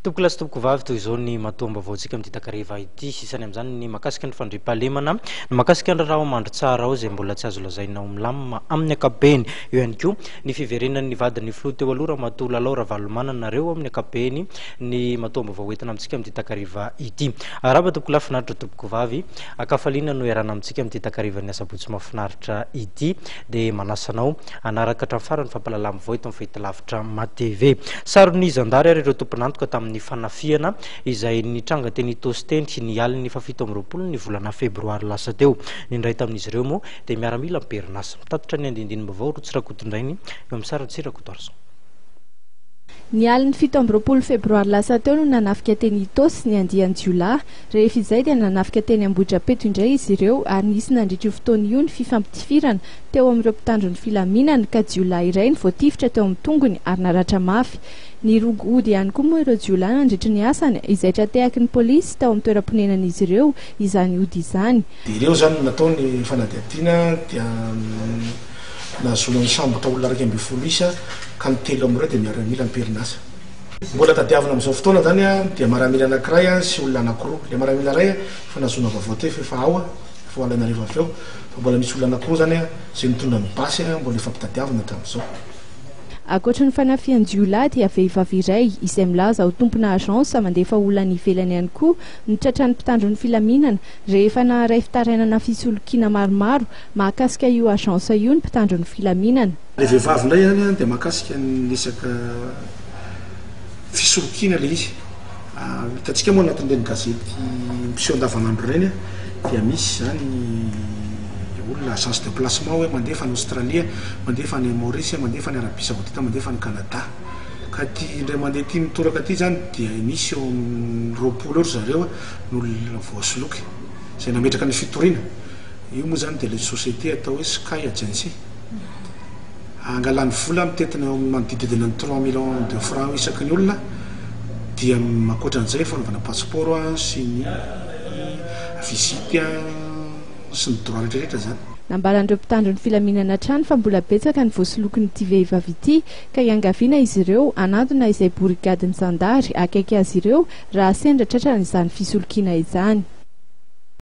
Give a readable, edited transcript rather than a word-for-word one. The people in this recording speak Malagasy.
Topoko lasy topoko vavy toy izao ny matomba vaoantsika amin'ny takariva ity sisany amin'izany ny makasika ny fandriampahalemana ny makasika ny raha mandro tsara ao izay mbola tsy azo lazainao milamina amin'ny ankapobeny eo ihany koa ny fiverenan'ny vadin'ny filoha teo aloha Ramatoa Lalao Ravalomanana nareo amin'ny ankapobeny ny matomba vahoentina amintsika amin'ny takariva ity araba topoko lafinaritra topoko vavy akafaliana no iarana amintsika amin'ny takarivan'ny asabotsy mafinaritra ity dia manasanao anaraka hatramin'ny farany fampalalama vao eto amin'ny fahitalavitra matv sarony zandary ary ireo tomponantoka tamin'ny fanafiana izay nitranga teny Tositeny ny aliny fa 17 ny volana febroary lasa teo ny ndray tamin'izy ireo moa dia miaramila miperinasa mitatitra ny andinindiny-baovao Rotsirakotondраiny eo amin'ny sarany Tsirakotorso. Ny aliny 17 febroary lasa teo no nanafika teny Tosy ny andiany Jiolahy rehefa izay dia nanafika teny Ambohidrapeto indray izy ireo ary nisy nandritra fotoana io ny fifampitifirana teo amin'ireo mpitandro ny filaminana ka Jiolahy iray ny voatifitra teo amin'ny tongony ary naratra mafy ny rogody ihany koa moa ireo Jiolahy nandritra ny asany izay tratehaky ny polisy tao amin'ny toeram-ponenan'izy ireo izany ody izany. Ireo zany natao ny fanadihadiana dia nazonany sambotra olona raiky ambin'ny folo isa ka ny telo amin'ireo dia miaramila miperinasa. Mbola tadiavina amin'izao fotoana zany dia maramila anankiray sy olona anankiroa. Le maramila ray fa nazona vaovao tefy efa ao efa alaina rehefa avy eo fa mbola misy olona anankiroa zany izay mitondra ny basy mbola efa mpitadiavina hatramin'izao. Ankoatra ny fanafian'ny Jiolahy dia vehivavy iray izay milaza ho tompona agence mandefa olona ny ivelany ihany koa nitratra ny mpitandro ny filaminana rehefa naharay fitarainana fisolokiana maromaro mahakasika io agence io ny mpitandro ny filaminana. Le vehivavy indray zany dia mahakasika ny resaka fisolokiana le izy. Hitantsika moa anatin'ireny gazety miseho andavanandro ireny dia misy zany olona agence de placement hoe mandefa ny Australia, mandefa ny Maurice, mandefa ny Arabie Saoudite, mandefa ny Canada. Ka ty indray mandeha ty mitoraka ty zany dia misy eo amin'ny 20 eo zareo n'olona voasoloky izay nametraka ny fitoriana. Io moa zany dia le société atao hoe Sky Agency. Angalany vola mitetina manodididina ny 3 millions de francs isaky ny olona dia makoatra an'izay fanaovana passeport sy ny visite sy ny droit rehetrarehetra zany. Nambaran'ireo mpitandro ny filaminana trano fa mbola betsaka ny voasolokin'ity vehivavy ity ka iangaviana izy ireo anantona izay borigadiny zandary akaiky azy ireo raha sendra tratrana izany fisolokiana izany.